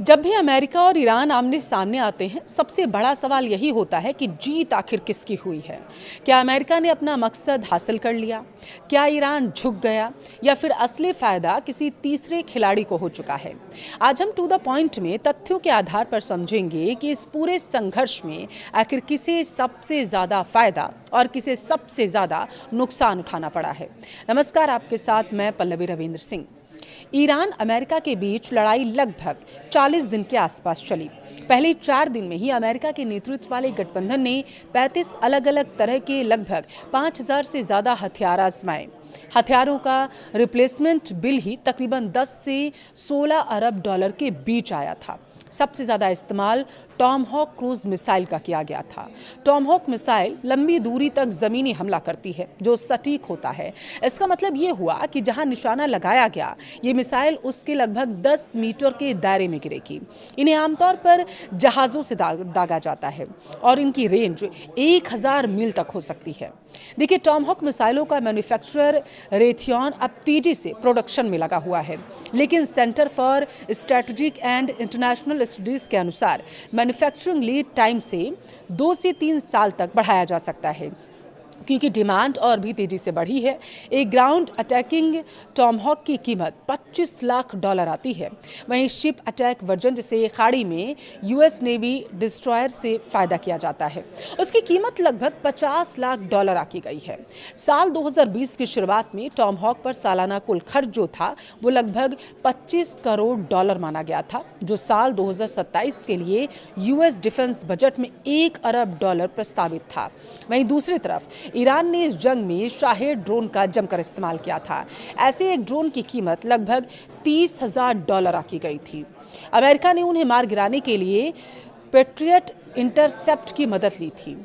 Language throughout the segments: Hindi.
जब भी अमेरिका और ईरान आमने सामने आते हैं, सबसे बड़ा सवाल यही होता है कि जीत आखिर किसकी हुई है। क्या अमेरिका ने अपना मकसद हासिल कर लिया? क्या ईरान झुक गया? या फिर असली फायदा किसी तीसरे खिलाड़ी को हो चुका है? आज हम टू द पॉइंट में तथ्यों के आधार पर समझेंगे कि इस पूरे संघर्ष में आखिर किसे सबसे ज़्यादा फायदा और किसे सबसे ज़्यादा नुकसान उठाना पड़ा है। नमस्कार, आपके साथ मैं पल्लवी रविंद्र सिंह। ईरान अमेरिका के बीच लड़ाई लगभग 40 दिन के आसपास चली। पहले 4 दिन में ही अमेरिका के नेतृत्व वाले गठबंधन ने 35 अलग अलग तरह के लगभग 5000 से ज़्यादा हथियार आजमाए। हथियारों का रिप्लेसमेंट बिल ही तकरीबन 10 से 16 अरब डॉलर के बीच आया था। सबसे ज़्यादा इस्तेमाल टॉमहॉक क्रूज मिसाइल का किया गया था। टॉमहॉक मिसाइल लंबी दूरी तक ज़मीनी हमला करती है, जो सटीक होता है। इसका मतलब ये हुआ कि जहां निशाना लगाया गया, ये मिसाइल उसके लगभग 10 मीटर के दायरे में गिरेगी। इन्हें आमतौर पर जहाज़ों से दागा जाता है और इनकी रेंज 1000 मील तक हो सकती है। देखिए, टॉमहॉक मिसाइलों का मैन्युफैक्चरर रेथियॉन अब तेजी से प्रोडक्शन में लगा हुआ है, लेकिन centre for strategic and international studies के अनुसार मैन्युफैक्चरिंग लीड टाइम से 2 से 3 साल तक बढ़ाया जा सकता है, क्योंकि डिमांड और भी तेजी से बढ़ी है। एक ग्राउंड अटैकिंग टॉमहॉक की कीमत $25 लाख आती है। वहीं शिप अटैक वर्जन, जिसे खाड़ी में यूएस नेवी डिस्ट्रॉयर से फ़ायदा किया जाता है, उसकी कीमत लगभग $50 लाख आकी गई है। साल 2020 की शुरुआत में टॉमहॉक पर सालाना कुल खर्च जो था वो लगभग $25 करोड़ माना गया था, जो साल 2027 के लिए यूएस डिफेंस बजट में $1 अरब प्रस्तावित था। वहीं दूसरी तरफ ईरान ने इस जंग में शाहेद ड्रोन का जमकर इस्तेमाल किया था। ऐसे एक ड्रोन की कीमत लगभग $30,000 आकी गई थी। अमेरिका ने उन्हें मार गिराने के लिए पेट्रियट इंटरसेप्ट की मदद ली थी।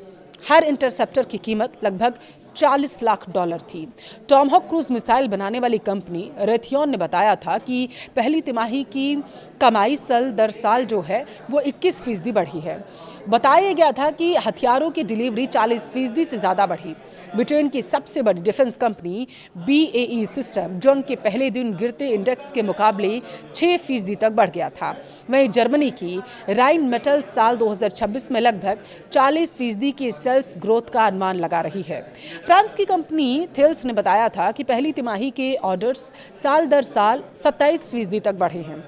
हर इंटरसेप्टर की कीमत लगभग $40 लाख थी। टॉमहॉक क्रूज मिसाइल बनाने वाली कंपनी रेथियॉन ने बताया था कि पहली तिमाही की कमाई साल दर साल जो है वो 21% बढ़ी है। बताया गया था कि हथियारों की डिलीवरी 40% से ज़्यादा बढ़ी। ब्रिटेन की सबसे बड़ी डिफेंस कंपनी BAE सिस्टम जंग के पहले दिन गिरते इंडेक्स के मुकाबले 6% तक बढ़ गया था। वहीं जर्मनी की राइन मेटल साल 2026 में लगभग 40% की सेल्स ग्रोथ का अनुमान लगा रही है। फ्रांस की कंपनी थेल्स ने बताया था कि पहली तिमाही के ऑर्डर्स साल दर साल 27% तक बढ़े हैं।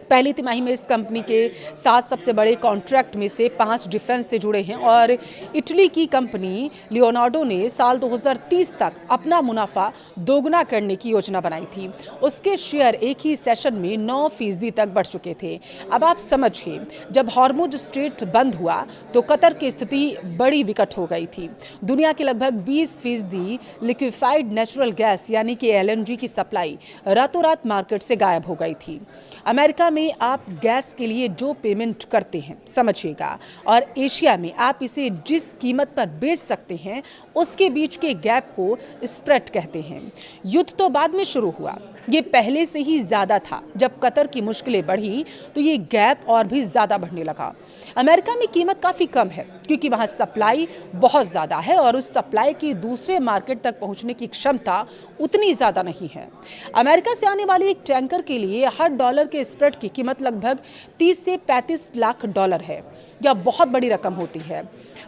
पहली तिमाही में इस कंपनी के 7 सबसे बड़े कॉन्ट्रैक्ट में से 5 डिफेंस से जुड़े हैं और इटली की कंपनी लियोनार्डो ने साल 2030 तक अपना मुनाफा दोगुना करने की योजना बनाई थी। उसके शेयर एक ही सेशन में 9% तक बढ़ चुके थे। अब आप समझिए, जब हॉर्मुज स्ट्रेट बंद हुआ तो कतर की स्थिति बड़ी विकट हो गई थी। दुनिया के लगभग 20% लिक्विफाइड नेचुरल गैस यानी कि LNG की सप्लाई रातों रात मार्केट से गायब हो गई थी। अमेरिका में आप गैस के लिए जो पेमेंट करते हैं, समझिएगा, और एशिया में आप इसे जिस कीमत पर बेच सकते हैं, उसके बीच के गैप को स्प्रेड कहते हैं। युद्ध तो बाद में शुरू हुआ, ये पहले से ही ज़्यादा था। जब कतर की मुश्किलें बढ़ी तो ये गैप और भी ज़्यादा बढ़ने लगा। अमेरिका में कीमत काफ़ी कम है, क्योंकि वहाँ सप्लाई बहुत ज़्यादा है और उस सप्लाई की दूसरे मार्केट तक पहुँचने की क्षमता उतनी ज़्यादा नहीं है। अमेरिका से आने वाले एक टैंकर के लिए हर डॉलर के स्प्रेड की कीमत लगभग 30 से 35 लाख डॉलर है। यह बहुत बड़ी रकम होती है।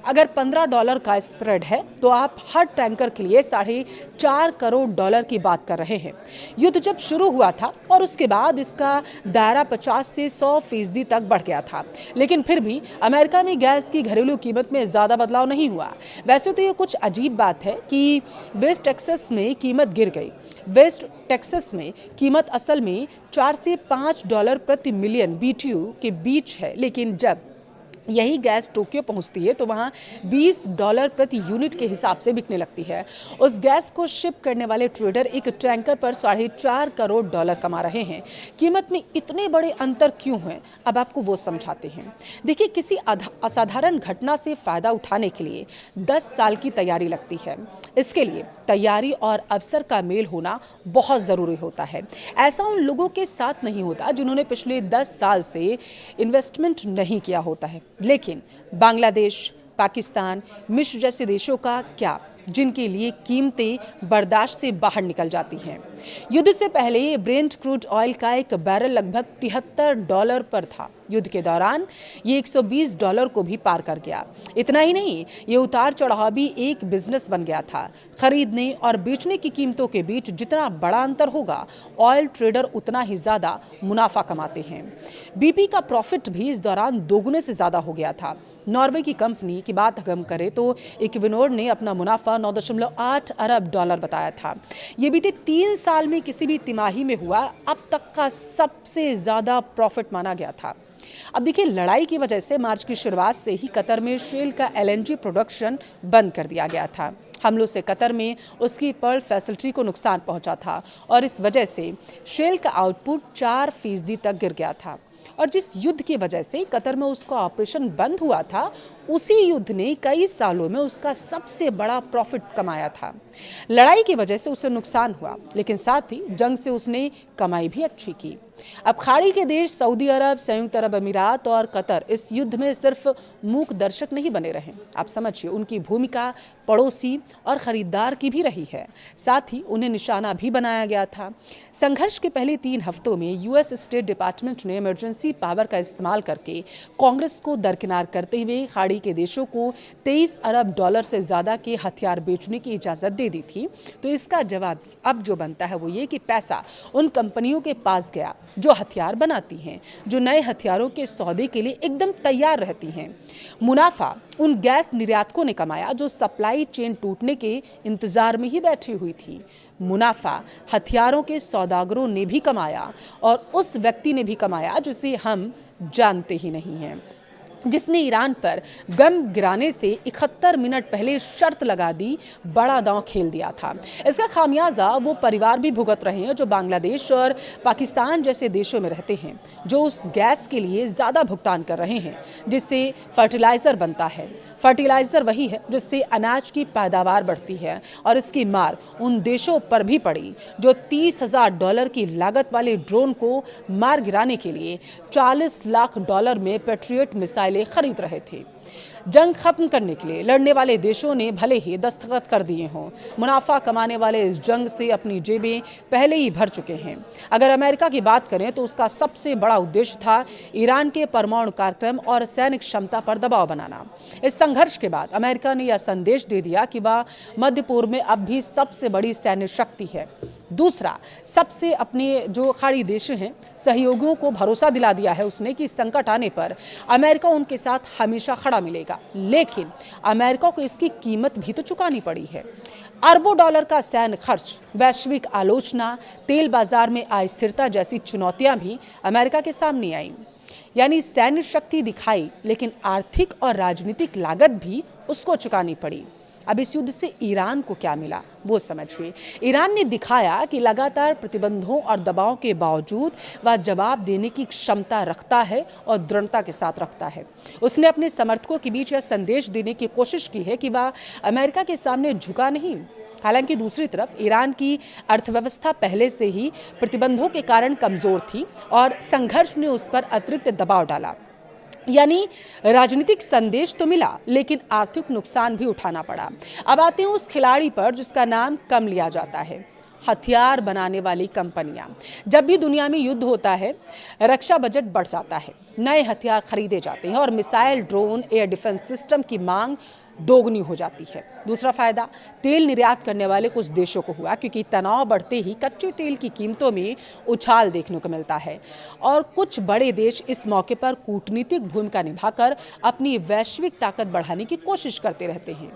अगर $15 का स्प्रेड है तो आप हर टैंकर के लिए $4.5 करोड़ की बात कर रहे हैं। युद्ध जब शुरू हुआ था और उसके बाद इसका दायरा 50 से 100% तक बढ़ गया था, लेकिन फिर भी अमेरिका में गैस की घरेलू कीमत में ज़्यादा बदलाव नहीं हुआ। वैसे तो ये कुछ अजीब बात है कि वेस्ट टेक्सास में कीमत गिर गई। वेस्ट टेक्सास में कीमत असल में $4 से $5 प्रति मिलियन BTU के बीच है, लेकिन जब यही गैस टोक्यो पहुंचती है तो वहाँ $20 प्रति यूनिट के हिसाब से बिकने लगती है। उस गैस को शिप करने वाले ट्रेडर एक टैंकर पर $4.5 करोड़ कमा रहे हैं। कीमत में इतने बड़े अंतर क्यों हैं, अब आपको वो समझाते हैं। देखिए, किसी असाधारण घटना से फ़ायदा उठाने के लिए 10 साल की तैयारी लगती है। इसके लिए तैयारी और अवसर का मेल होना बहुत ज़रूरी होता है। ऐसा उन लोगों के साथ नहीं होता जिन्होंने पिछले 10 साल से इन्वेस्टमेंट नहीं किया होता है। लेकिन बांग्लादेश, पाकिस्तान, मिस्र जैसे देशों का क्या, जिनके लिए कीमतें बर्दाश्त से बाहर निकल जाती हैं। युद्ध से पहले ब्रेंट क्रूड ऑयल का एक बैरल लगभग $73 पर था। युद्ध के दौरान ये $120 को भी पार कर गया। इतना ही नहीं, ये उतार चढ़ाव भी एक बिजनेस बन गया था। खरीदने और बेचने की कीमतों के बीच जितना बड़ा अंतर होगा, ऑयल ट्रेडर उतना ही ज़्यादा मुनाफा कमाते हैं। BP का प्रॉफिट भी इस दौरान दोगुने से ज़्यादा हो गया था। नॉर्वे की कंपनी की बात हम करें तो इक्विनोर ने अपना मुनाफा $9.8 अरब बताया था। ये बीते 3 साल में किसी भी तिमाही में हुआ अब तक का सबसे ज़्यादा प्रॉफिट माना गया था। अब देखिए, लड़ाई की वजह से मार्च की शुरुआत से ही कतर में शेल का LNG प्रोडक्शन बंद कर दिया गया था। हमलों से कतर में उसकी पर्ल फैसिलिटी को नुकसान पहुंचा था और इस वजह से शेल का आउटपुट 4% तक गिर गया था। और जिस युद्ध की वजह से कतर में उसका ऑपरेशन बंद हुआ था, उसी युद्ध ने कई सालों में उसका सबसे बड़ा प्रॉफिट कमाया था। लड़ाई की वजह से उसे नुकसान हुआ, लेकिन साथ ही जंग से उसने कमाई भी अच्छी की। अब खाड़ी के देश सऊदी अरब, संयुक्त अरब अमीरात और कतर इस युद्ध में सिर्फ मूक दर्शक नहीं बने रहे। आप समझिए, उनकी भूमिका पड़ोसी और खरीदार की भी रही है। साथ ही उन्हें निशाना भी बनाया गया था। संघर्ष के पहले 3 हफ्तों में US स्टेट डिपार्टमेंट ने इमरजेंसी पावर का इस्तेमाल करके कांग्रेस को दरकिनार करते हुए खाड़ी के देशों को $23 अरब से ज़्यादा के हथियार बेचने की इजाज़त दे दी थी। तो इसका जवाब अब जो बनता है वो ये कि पैसा उन कंपनियों के पास गया जो हथियार बनाती हैं, जो नए हथियारों के सौदे के लिए एकदम तैयार रहती हैं। मुनाफा उन गैस निर्यातकों ने कमाया जो सप्लाई चेन टूटने के इंतजार में ही बैठी हुई थी। मुनाफा हथियारों के सौदागरों ने भी कमाया और उस व्यक्ति ने भी कमाया जिसे हम जानते ही नहीं हैं, जिसने ईरान पर बम गिराने से 71 मिनट पहले शर्त लगा दी, बड़ा दांव खेल दिया था। इसका खामियाजा वो परिवार भी भुगत रहे हैं जो बांग्लादेश और पाकिस्तान जैसे देशों में रहते हैं, जो उस गैस के लिए ज़्यादा भुगतान कर रहे हैं जिससे फर्टिलाइज़र बनता है। फर्टिलाइज़र वही है जिससे अनाज की पैदावार बढ़ती है और इसकी मार उन देशों पर भी पड़ी जो $30,000 की लागत वाले ड्रोन को मार गिराने के लिए $40 लाख में पैट्रियट मिसाइल खरीद रहे थे। जंग खत्म करने के लिए लड़ने वाले देशों ने भले ही दस्तखत कर दिए हों, मुनाफा कमाने वाले इस जंग से अपनी जेबें पहले ही भर चुके हैं। अगर अमेरिका की बात करें तो उसका सबसे बड़ा उद्देश्य था ईरान के परमाणु कार्यक्रम और सैनिक क्षमता पर दबाव बनाना। इस संघर्ष के बाद अमेरिका ने यह संदेश दे दिया कि वह मध्य पूर्व में अब भी सबसे बड़ी सैन्य शक्ति है। दूसरा, सबसे अपने जो खाड़ी देश हैं सहयोगियों को भरोसा दिला दिया है उसने कि संकट आने पर अमेरिका उनके साथ हमेशा खड़ा मिलेगा। लेकिन अमेरिका को इसकी कीमत भी तो चुकानी पड़ी है। अरबों डॉलर का सैन्य खर्च, वैश्विक आलोचना, तेल बाजार में अस्थिरता जैसी चुनौतियां भी अमेरिका के सामने आईं। यानी सैन्य शक्ति दिखाई, लेकिन आर्थिक और राजनीतिक लागत भी उसको चुकानी पड़ी। अब इस युद्ध से ईरान को क्या मिला वो समझिए। ईरान ने दिखाया कि लगातार प्रतिबंधों और दबाव के बावजूद वह जवाब देने की क्षमता रखता है और दृढ़ता के साथ रखता है। उसने अपने समर्थकों के बीच यह संदेश देने की कोशिश की है कि वह अमेरिका के सामने झुका नहीं। हालांकि दूसरी तरफ ईरान की अर्थव्यवस्था पहले से ही प्रतिबंधों के कारण कमज़ोर थी और संघर्ष ने उस पर अतिरिक्त दबाव डाला। यानी राजनीतिक संदेश तो मिला, लेकिन आर्थिक नुकसान भी उठाना पड़ा। अब आते हैं उस खिलाड़ी पर जिसका नाम कम लिया जाता है, हथियार बनाने वाली कंपनियां। जब भी दुनिया में युद्ध होता है, रक्षा बजट बढ़ जाता है, नए हथियार खरीदे जाते हैं और missile, drone, air defence system की मांग दोगुनी हो जाती है। दूसरा फायदा तेल निर्यात करने वाले कुछ देशों को हुआ, क्योंकि तनाव बढ़ते ही कच्चे तेल की कीमतों में उछाल देखने को मिलता है और कुछ बड़े देश इस मौके पर कूटनीतिक भूमिका निभाकर अपनी वैश्विक ताकत बढ़ाने की कोशिश करते रहते हैं।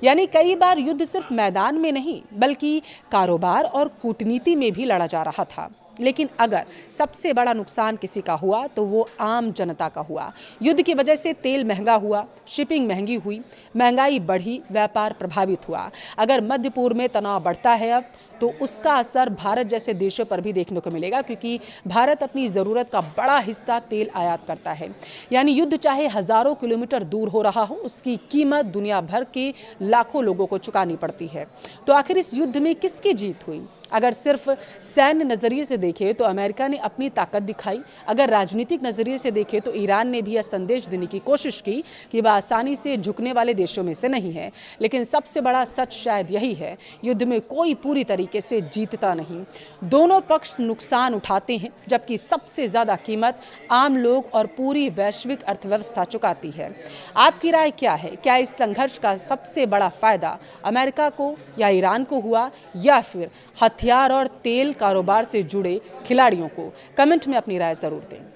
यानी कई बार युद्ध सिर्फ मैदान में नहीं बल्कि कारोबार और कूटनीति में भी लड़ा जा रहा था। लेकिन अगर सबसे बड़ा नुकसान किसी का हुआ तो वो आम जनता का हुआ। युद्ध की वजह से तेल महंगा हुआ, शिपिंग महंगी हुई, महंगाई बढ़ी, व्यापार प्रभावित हुआ। अगर मध्य पूर्व में तनाव बढ़ता है अब, तो उसका असर भारत जैसे देशों पर भी देखने को मिलेगा, क्योंकि भारत अपनी ज़रूरत का बड़ा हिस्सा तेल आयात करता है। यानी युद्ध चाहे हज़ारों किलोमीटर दूर हो रहा हो, उसकी कीमत दुनिया भर के लाखों लोगों को चुकानी पड़ती है। तो आखिर इस युद्ध में किसकी जीत हुई? अगर सिर्फ सैन्य नज़रिए से देखें तो अमेरिका ने अपनी ताकत दिखाई, अगर राजनीतिक नज़रिए से देखें तो ईरान ने भी यह संदेश देने की कोशिश की कि वह आसानी से झुकने वाले देशों में से नहीं है। लेकिन सबसे बड़ा सच शायद यही है, युद्ध में कोई पूरी तरीके से जीतता नहीं। दोनों पक्ष नुकसान उठाते हैं, जबकि सबसे ज़्यादा कीमत आम लोग और पूरी वैश्विक अर्थव्यवस्था चुकाती है। आपकी राय क्या है? क्या इस संघर्ष का सबसे बड़ा फायदा अमेरिका को या ईरान को हुआ, या फिर हथियार और तेल कारोबार से जुड़े खिलाड़ियों को? कमेंट में अपनी राय जरूर दें।